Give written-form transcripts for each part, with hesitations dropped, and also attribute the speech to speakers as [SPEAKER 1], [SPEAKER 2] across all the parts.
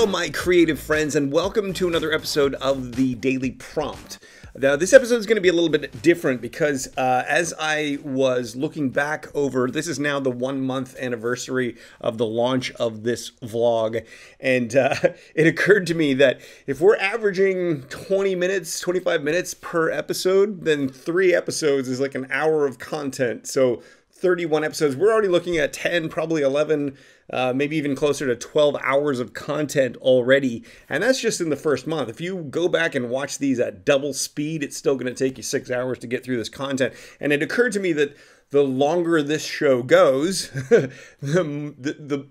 [SPEAKER 1] Hello, my creative friends, and welcome to another episode of the Daily Prompt. Now, this episode is going to be a little bit different because as I was looking back over, this is now the 1 month anniversary of the launch of this vlog, and it occurred to me that if we're averaging 20 minutes, 25 minutes per episode, then 3 episodes is like an hour of content. So 31 episodes, we're already looking at 10, probably 11, maybe even closer to 12 hours of content already. And that's just in the first month. If you go back and watch these at double speed, it's still going to take you 6 hours to get through this content. And it occurred to me that the longer this show goes, the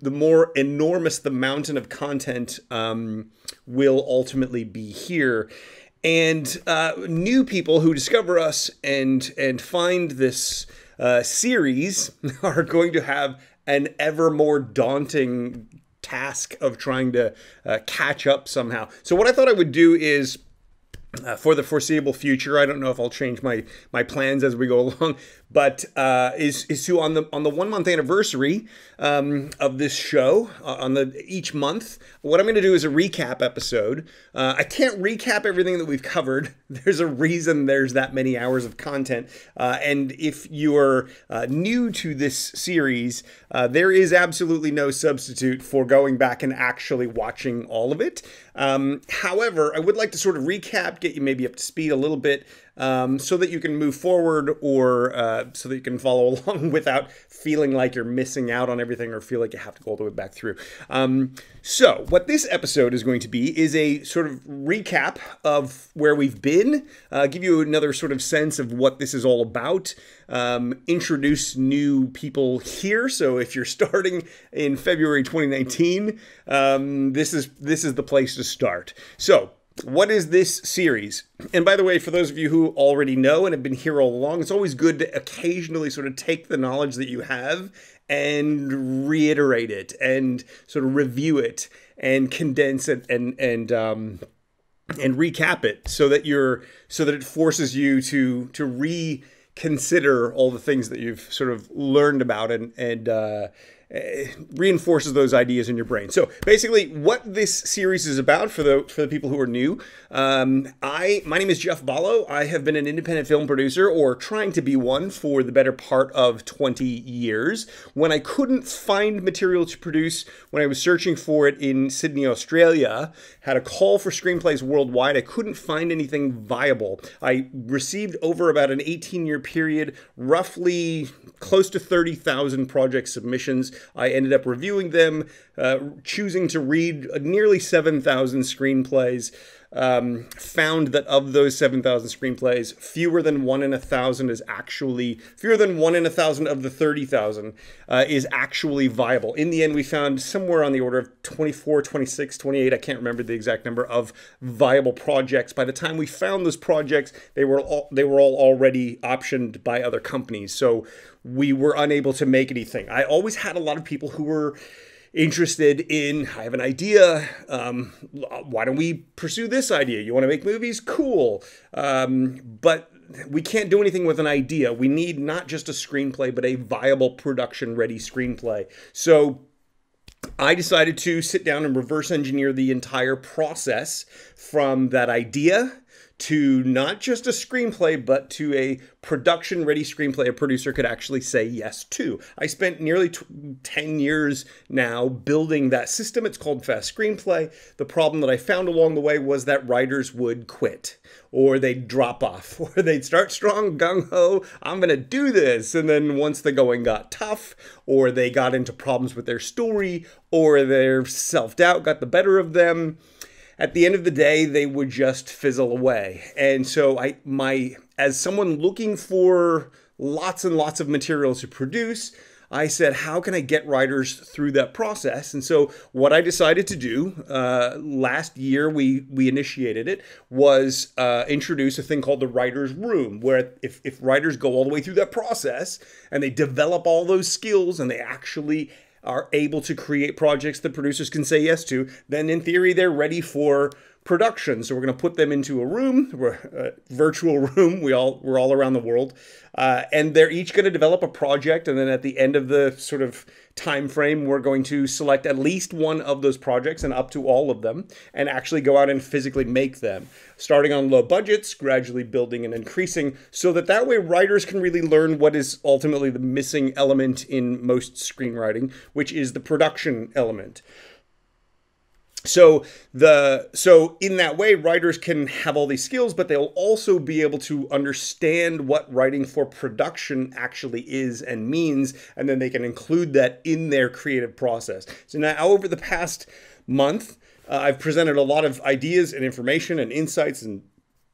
[SPEAKER 1] more enormous the mountain of content will ultimately be here. And new people who discover us and find this series are going to have an ever more daunting task of trying to catch up somehow. So what I thought I would do is, for the foreseeable future, I don't know if I'll change my plans as we go along, but is to on the 1 month anniversary of this show, each month, what I'm going to do is a recap episode. I can't recap everything that we've covered. There's a reason there's that many hours of content, and if you're new to this series, there is absolutely no substitute for going back and actually watching all of it. However, I would like to sort of recap, get you maybe up to speed a little bit, so that you can move forward, or so that you can follow along without feeling like you're missing out on everything or feel like you have to go all the way back through. So what this episode is going to be is a sort of recap of where we've been, give you another sort of sense of what this is all about, introduce new people here. So if you're starting in February 2019, this is the place to start. So what is this series? And by the way, for those of you who already know and have been here all along, it's always good to occasionally sort of take the knowledge that you have and reiterate it and sort of review it and condense it and recap it so that it forces you to reconsider all the things that you've sort of learned about and reinforces those ideas in your brain. So basically what this series is about, for the people who are new, my name is Jeff Ballo. I have been an independent film producer, or trying to be one, for the better part of 20 years. When I couldn't find material to produce, when I was searching for it in Sydney, Australia, had a call for screenplays worldwide, I couldn't find anything viable. I received, over about an 18-year period, roughly close to 30,000 project submissions. I ended up reviewing them, choosing to read nearly 7,000 screenplays, found that of those 7,000 screenplays, fewer than 1 in 1,000 of the 30,000 is actually viable. In the end, we found somewhere on the order of 24, 26, 28, I can't remember the exact number, of viable projects. By the time we found those projects, they were all already optioned by other companies, so we were unable to make anything. I always had a lot of people who were interested in, I have an idea, why don't we pursue this idea? You want to make movies? Cool. But we can't do anything with an idea. We need not just a screenplay, but a viable production-ready screenplay. So I decided to sit down and reverse engineer the entire process from that idea to not just a screenplay, but to a production-ready screenplay a producer could actually say yes to. I spent nearly 10 years now building that system. It's called Fast Screenplay. The problem that I found along the way was that writers would quit, or they'd drop off, or they'd start strong, gung-ho, I'm going to do this. And then once the going got tough, or they got into problems with their story, or their self-doubt got the better of them, at the end of the day, they would just fizzle away. And so as someone looking for lots and lots of material to produce, I said, how can I get writers through that process? And so what I decided to do, last year we initiated it, was introduce a thing called the writer's room, where if writers go all the way through that process and they develop all those skills and they actually are able to create projects that producers can say yes to, then in theory they're ready for production. So we're going to put them into a room, a virtual room. We're all around the world, and they're each going to develop a project. And then at the end of the sort of time frame, we're going to select at least one of those projects and up to all of them, and actually go out and physically make them, starting on low budgets, gradually building and increasing, so that way writers can really learn what is ultimately the missing element in most screenwriting, which is the production element. So in that way, writers can have all these skills, but they'll also be able to understand what writing for production actually is and means, and then they can include that in their creative process. So now, over the past month, I've presented a lot of ideas and information and insights and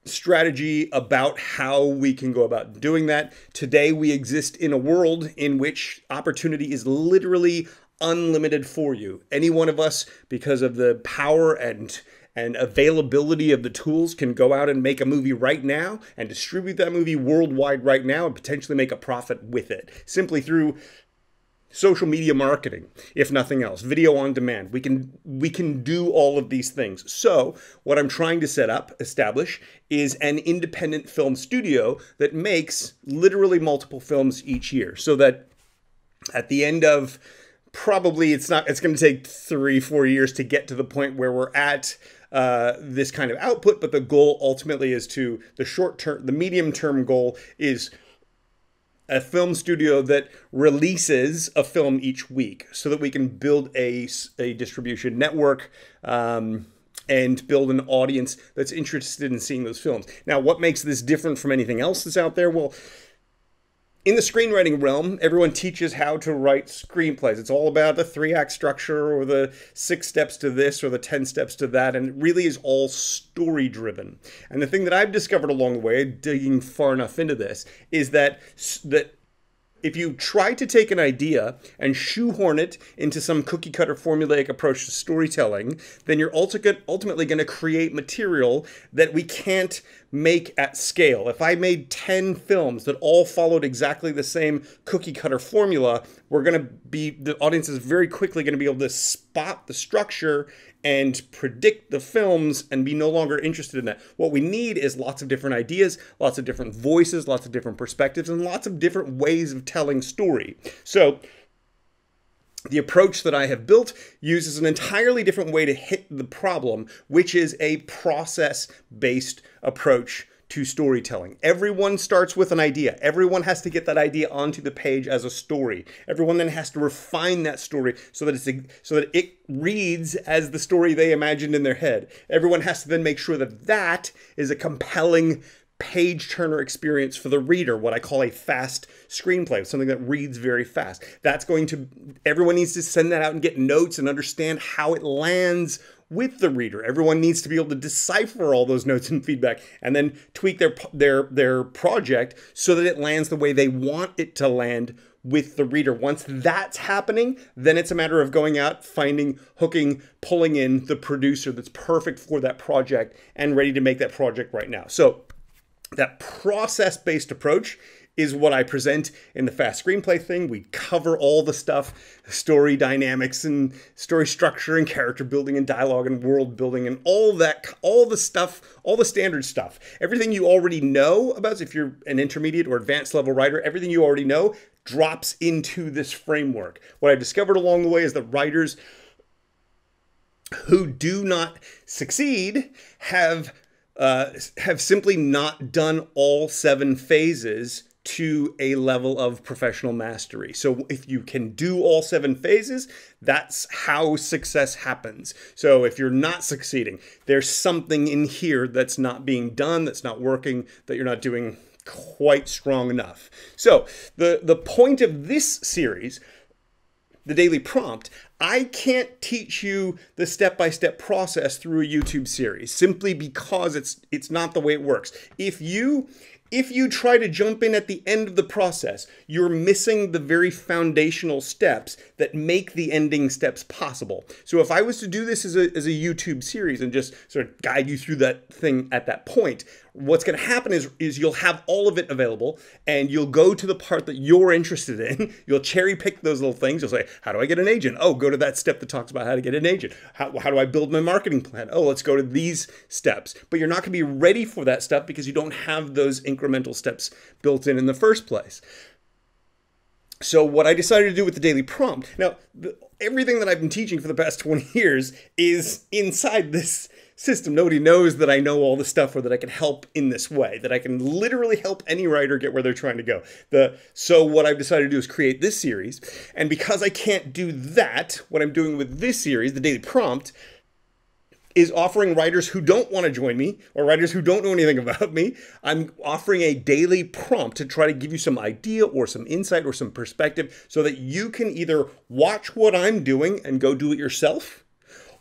[SPEAKER 1] strategy about how we can go about doing that. Today, we exist in a world in which opportunity is literally unlimited for you. Any one of us, because of the power and availability of the tools, can go out and make a movie right now and distribute that movie worldwide right now and potentially make a profit with it, simply through social media marketing, if nothing else, video on demand. We can do all of these things. So what I'm trying to establish is an independent film studio that makes literally multiple films each year, so that at the end of probably it's going to take 3-4 years to get to the point where we're at this kind of output, but the goal ultimately is the medium term goal is a film studio that releases a film each week, so that we can build a distribution network and build an audience that's interested in seeing those films. Now, what makes this different from anything else that's out there? Well, in the screenwriting realm, everyone teaches how to write screenplays. It's all about the 3-act structure, or the 6 steps to this, or the 10 steps to that, and it really is all story driven. And the thing that I've discovered along the way, digging far enough into this, is that if you try to take an idea and shoehorn it into some cookie cutter formulaic approach to storytelling, then you're ultimately going to create material that we can't make at scale. If I made 10 films that all followed exactly the same cookie cutter formula, the audience is very quickly going to be able to spot the structure and predict the films and be no longer interested in that. What we need is lots of different ideas, lots of different voices, lots of different perspectives, and lots of different ways of telling story. So the approach that I have built uses an entirely different way to hit the problem, which is a process-based approach to storytelling. Everyone starts with an idea. Everyone has to get that idea onto the page as a story. Everyone then has to refine that story so that it reads as the story they imagined in their head. Everyone has to then make sure that that is a compelling page turner experience for the reader, what I call a fast screenplay, something that reads very fast. Everyone needs to send that out and get notes and understand how it lands with the reader. Everyone needs to be able to decipher all those notes and feedback and then tweak their project so that it lands the way they want it to land with the reader. Once that's happening, then it's a matter of going out, finding, hooking, pulling in the producer that's perfect for that project and ready to make that project right now. So that process-based approach is what I present in the fast screenplay thing. We cover all the stuff, story dynamics and story structure and character building and dialogue and world building and all the standard stuff. Everything you already know about, if you're an intermediate or advanced level writer, everything you already know drops into this framework. What I've discovered along the way is that writers who do not succeed have simply not done all 7 phases to a level of professional mastery. So if you can do all 7 phases, that's how success happens. So if you're not succeeding, there's something in here that's not being done, that's not working, that you're not doing quite strong enough. So the point of this series, the Daily Prompt, I can't teach you the step-by-step process through a YouTube series simply because it's not the way it works. If you If you try to jump in at the end of the process, you're missing the very foundational steps that make the ending steps possible. So if I was to do this as a YouTube series and just sort of guide you through that thing at that point, what's going to happen is you'll have all of it available, and you'll go to the part that you're interested in. You'll cherry pick those little things. You'll say, how do I get an agent? Oh, go to that step that talks about how to get an agent. How do I build my marketing plan? Oh, let's go to these steps. But you're not going to be ready for that stuff because you don't have those incremental steps built in the first place. So what I decided to do with the daily prompt, now everything that I've been teaching for the past 20 years is inside this system. Nobody knows that I know all this stuff or that I can help in this way, that I can literally help any writer get where they're trying to go. So what I've decided to do is create this series. And because I can't do that, what I'm doing with this series, the daily prompt, is offering writers who don't want to join me or writers who don't know anything about me, I'm offering a daily prompt to try to give you some idea or some insight or some perspective so that you can either watch what I'm doing and go do it yourself,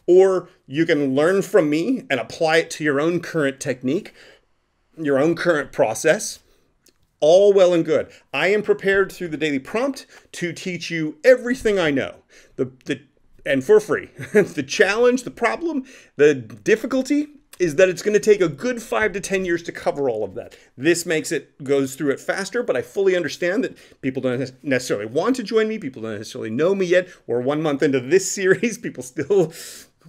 [SPEAKER 1] or you can learn from me and apply it to your own current technique, your own current process. All well and good. I am prepared through the daily prompt to teach you everything I know. And for free. The challenge, the problem, the difficulty is that it's going to take a good 5 to 10 years to cover all of that. This goes through it faster, but I fully understand that people don't necessarily want to join me. People don't necessarily know me yet. We're 1 month into this series. People still,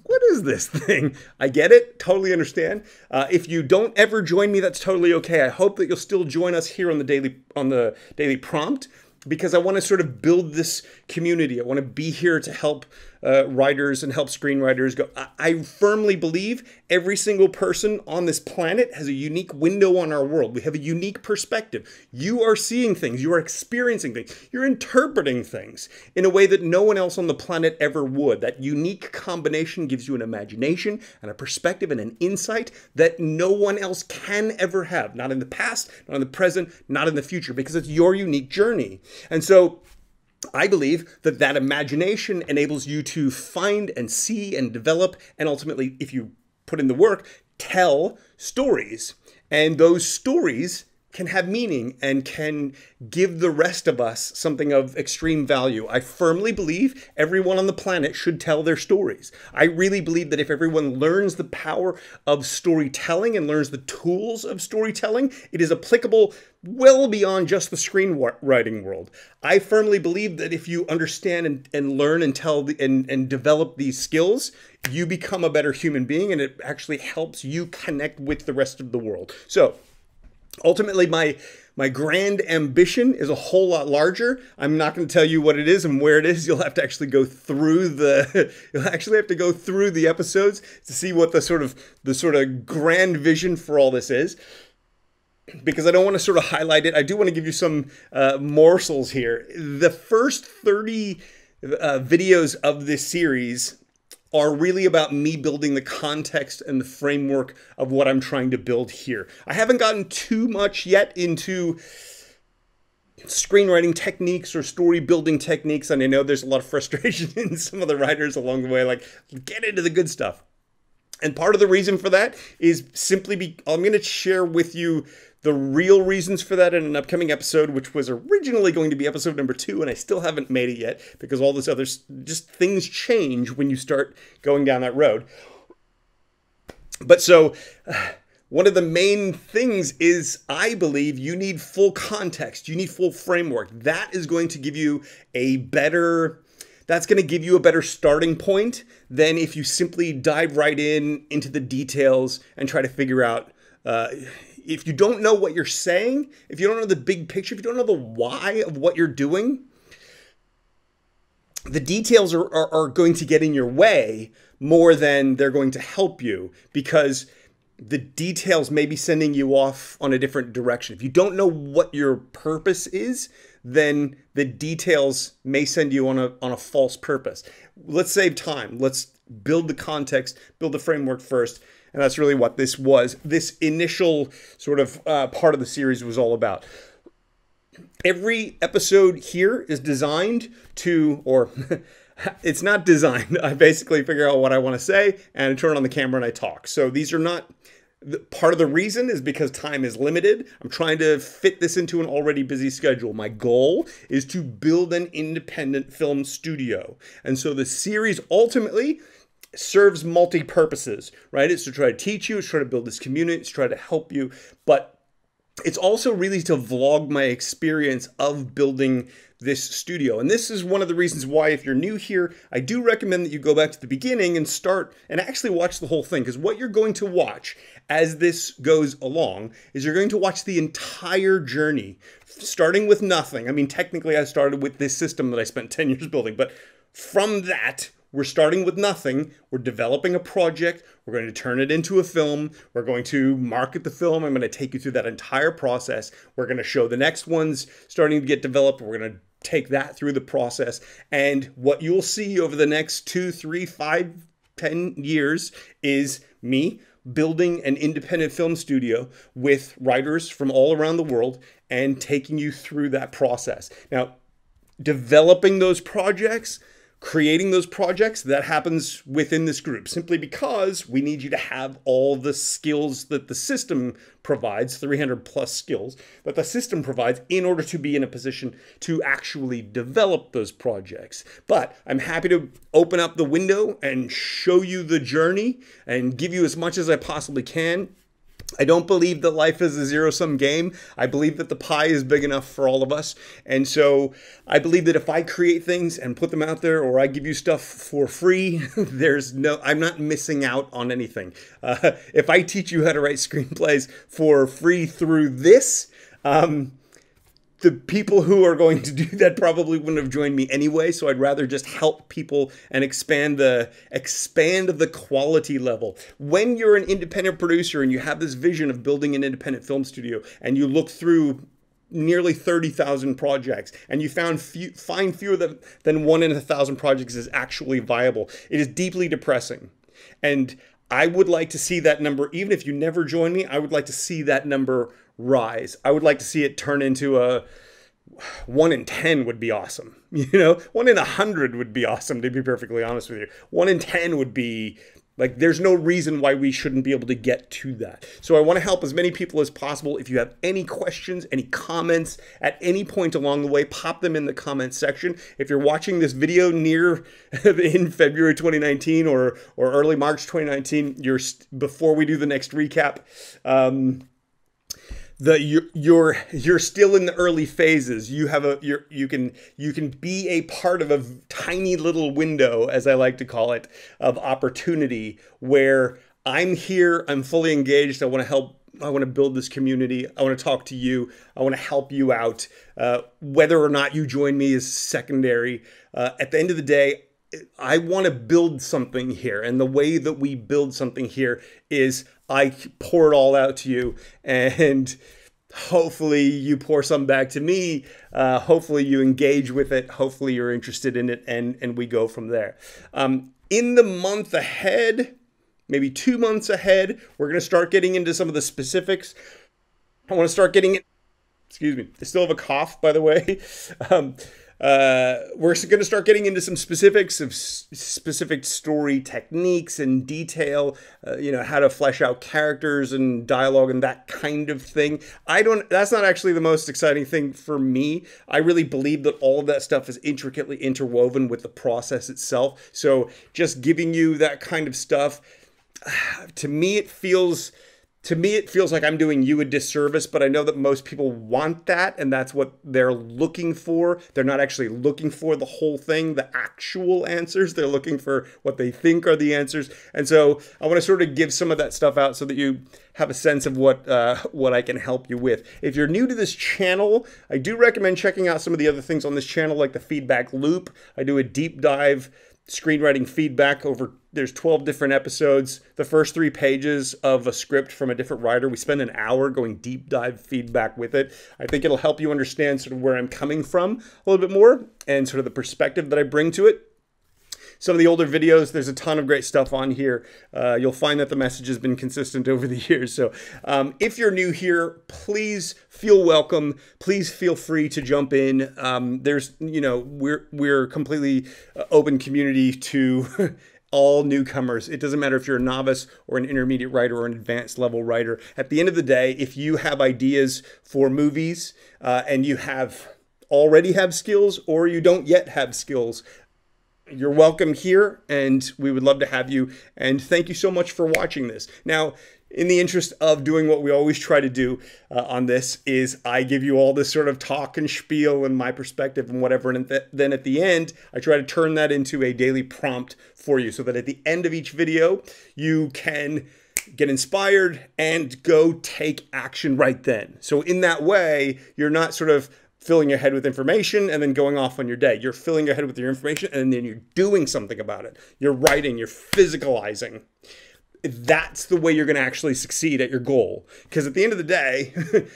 [SPEAKER 1] what is this thing? I get it. Totally understand. If you don't ever join me, that's totally okay. I hope that you'll still join us here on the daily prompt, because I want to sort of build this community. I want to be here to help writers and help screenwriters go. I firmly believe every single person on this planet has a unique window on our world. We have a unique perspective. You are seeing things. You are experiencing things. You're interpreting things in a way that no one else on the planet ever would. That unique combination gives you an imagination and a perspective and an insight that no one else can ever have. Not in the past, not in the present, not in the future, because it's your unique journey. And so I believe that imagination enables you to find and see and develop, and ultimately, if you put in the work, tell stories. And those stories can have meaning and can give the rest of us something of extreme value. I firmly believe everyone on the planet should tell their stories. I really believe that if everyone learns the power of storytelling and learns the tools of storytelling, it is applicable well beyond just the screenwriting world. I firmly believe that if you understand and learn and tell and develop these skills, you become a better human being, and it actually helps you connect with the rest of the world. So ultimately, my grand ambition is a whole lot larger. I'm not going to tell you what it is and where it is. You'll have to actually go through the episodes to see what the sort of grand vision for all this is. Because I don't want to sort of highlight it. I do want to give you some morsels here. The first 30 videos of this series are really about me building the context and the framework of what I'm trying to build here. I haven't gotten too much yet into screenwriting techniques or story building techniques, and I know there's a lot of frustration in some of the writers along the way, like, get into the good stuff. And part of the reason for that is simply I'm going to share with you the real reasons for that in an upcoming episode, which was originally going to be episode number 2, and I still haven't made it yet because all this other, just things change when you start going down that road. But so one of the main things is I believe you need full context. You need full framework. That is going to give you that's going to give you a better starting point than if you simply dive right into the details and try to figure out, if you don't know what you're saying, if you don't know the big picture, if you don't know the why of what you're doing, the details are going to get in your way more than they're going to help you, because the details may be sending you off on a different direction. If you don't know what your purpose is, then the details may send you on a false purpose. Let's save time. Let's build the context, build the framework first. And that's really what this was. This initial sort of part of the series was all about. Every episode here is designed to, or it's not designed. I basically figure out what I want to say and I turn on the camera and I talk. So these are not Part of the reason is because time is limited. I'm trying to fit this into an already busy schedule. My goal is to build an independent film studio. And so the series ultimately serves multi-purposes, right? It's to try to teach you, it's to try to build this community, it's to try to help you, but it's also really to vlog my experience of building this studio. And this is one of the reasons why, if you're new here, I do recommend that you go back to the beginning and start and actually watch the whole thing. Because what you're going to watch as this goes along is you're going to watch the entire journey, starting with nothing. I mean, technically I started with this system that I spent 10 years building, but from that, we're starting with nothing. We're developing a project. We're going to turn it into a film. We're going to market the film. I'm going to take you through that entire process. We're going to show the next ones starting to get developed. We're going to take that through the process. And what you'll see over the next 2, 3, 5, 10 years is me building an independent film studio with writers from all around the world and taking you through that process. Now, developing those projects, creating those projects, that happens within this group simply because we need you to have all the skills that the system provides, 300 plus skills that the system provides in order to be in a position to actually develop those projects. But I'm happy to open up the window and show you the journey and give you as much as I possibly can. I don't believe that life is a zero-sum game. I believe that the pie is big enough for all of us. And so I believe that if I create things and put them out there, or I give you stuff for free, I'm not missing out on anything. If I teach you how to write screenplays for free through this, the people who are going to do that probably wouldn't have joined me anyway, so I'd rather just help people and expand the quality level. When you're an independent producer and you have this vision of building an independent film studio and you look through nearly 30,000 projects and you find fewer than 1 in 1,000 projects is actually viable, it is deeply depressing. And I would like to see that number, even if you never join me, I would like to see that number rise. I would like to see it turn into a 1 in 10 would be awesome. 1 in 100 would be awesome, to be perfectly honest with you. 1 in 10 would be like, there's no reason why we shouldn't be able to get to that. So I want to help as many people as possible. If you have any questions, any comments at any point along the way, pop them in the comments section. If you're watching this video in February 2019 or early March 2019, before we do the next recap, you're still in the early phases. You can be a part of a tiny little window, as I like to call it, of opportunity where I'm here, I'm fully engaged, I want to help, I want to build this community, I want to talk to you, I want to help you out. Whether or not you join me is secondary. At the end of the day, I want to build something here, and the way that we build something here is I pour it all out to you, and hopefully you pour some back to me. Hopefully you engage with it. Hopefully you're interested in it, and we go from there. In the month ahead, maybe 2 months ahead, we're going to start getting into some of the specifics. I want to start getting it. Excuse me. I still have a cough, by the way. We're going to start getting into some specifics of specific story techniques and detail, how to flesh out characters and dialogue and that kind of thing. That's not actually the most exciting thing for me. I really believe that all of that stuff is intricately interwoven with the process itself. So just giving you that kind of stuff, to me, it feels like I'm doing you a disservice, but I know that most people want that, and that's what they're looking for. They're not actually looking for the whole thing, the actual answers. They're looking for what they think are the answers. And so I want to sort of give some of that stuff out so that you have a sense of what I can help you with. If you're new to this channel, I do recommend checking out some of the other things on this channel, like the feedback loop. I do a deep dive screenwriting feedback there's 12 different episodes, the first 3 pages of a script from a different writer. We spend an hour going deep dive feedback with it. I think it'll help you understand sort of where I'm coming from a little bit more and sort of the perspective that I bring to it. Some of the older videos, there's a ton of great stuff on here. You'll find that the message has been consistent over the years. So if you're new here, please feel welcome. Please feel free to jump in. We're completely open community to all newcomers. It doesn't matter if you're a novice or an intermediate writer or an advanced level writer. At the end of the day, if you have ideas for movies and you already have skills or you don't yet have skills, you're welcome here, and we would love to have you. And thank you so much for watching this. Now, in the interest of doing what we always try to do on this is I give you all this sort of talk and spiel and my perspective and whatever, and then at the end, I try to turn that into a daily prompt for you so that at the end of each video, you can get inspired and go take action right then. So in that way, you're not sort of filling your head with information and then going off on your day. You're filling your head with your information and then you're doing something about it. You're writing, you're physicalizing. That's the way you're going to actually succeed at your goal. Because at the end of the day,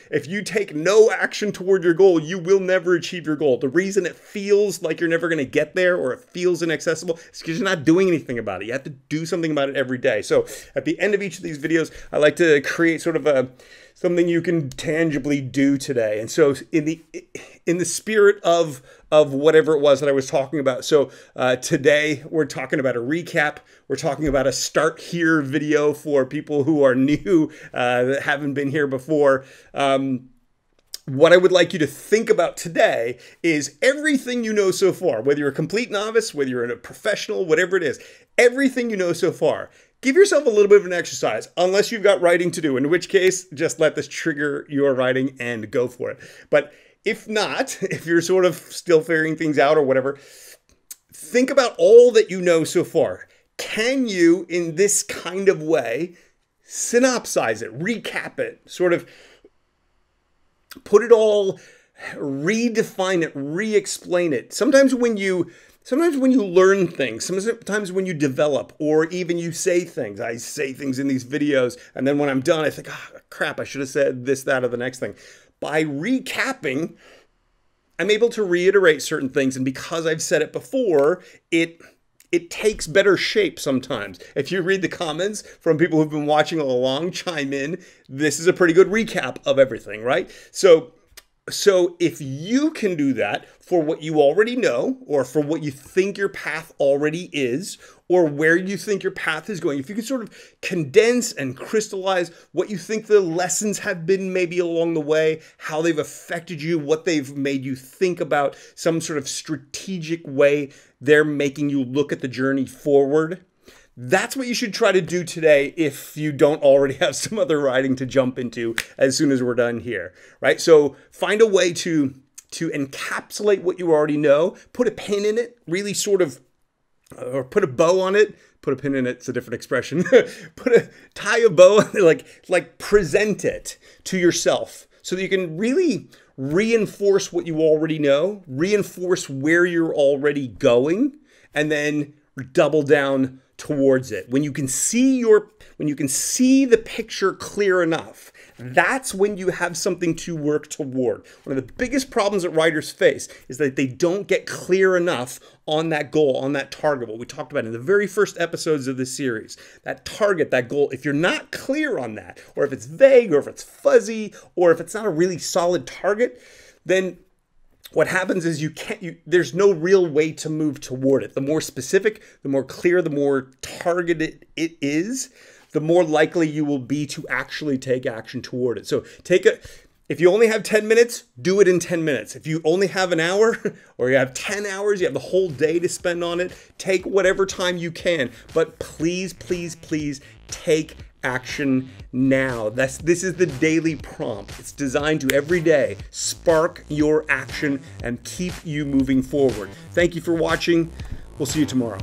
[SPEAKER 1] if you take no action toward your goal, you will never achieve your goal. The reason it feels like you're never going to get there or it feels inaccessible is because you're not doing anything about it. You have to do something about it every day. So at the end of each of these videos, I like to create sort of something you can tangibly do today. And so in the spirit of whatever it was that I was talking about. So today we're talking about a recap. We're talking about a start here video for people who are new, that haven't been here before. What I would like you to think about today is everything you know so far, whether you're a complete novice, whether you're a professional, whatever it is, everything you know so far. Give yourself a little bit of an exercise, unless you've got writing to do, in which case, just let this trigger your writing and go for it. But if not, if you're sort of still figuring things out or whatever, think about all that you know so far. Can you, in this kind of way, synopsize it, recap it, sort of put it all, redefine it, re-explain it? Sometimes when you learn things, sometimes when you develop, or even you say things, I say things in these videos, and then when I'm done, I think, oh, crap, I should have said this, that, or the next thing. By recapping, I'm able to reiterate certain things, and because I've said it before, it takes better shape sometimes. If you read the comments from people who've been watching all along, chime in. This is a pretty good recap of everything, right? So if you can do that for what you already know, or for what you think your path already is, or where you think your path is going, if you can sort of condense and crystallize what you think the lessons have been maybe along the way, how they've affected you, what they've made you think about, some sort of strategic way they're making you look at the journey forward. That's what you should try to do today if you don't already have some other writing to jump into as soon as we're done here, right? So find a way to encapsulate what you already know, put a pin in it, really sort of, or put a bow on it. Put a pin in it, it's a different expression. Tie a bow, like present it to yourself so that you can really reinforce what you already know, reinforce where you're already going, and then double down towards it. When you can see the picture clear enough, that's when you have something to work toward. One of the biggest problems that writers face is that they don't get clear enough on that goal, on that target, what we talked about in the very first episodes of this series. That target, that goal, if you're not clear on that, or if it's vague, or if it's fuzzy, or if it's not a really solid target, then what happens is there's no real way to move toward it. The more specific, the more clear, the more targeted it is, the more likely you will be to actually take action toward it. So if you only have 10 minutes, do it in 10 minutes. If you only have an hour or you have 10 hours, you have the whole day to spend on it, take whatever time you can. But please, please, please take action now. This is the daily prompt. It's designed to every day spark your action and keep you moving forward. Thank you for watching. We'll see you tomorrow.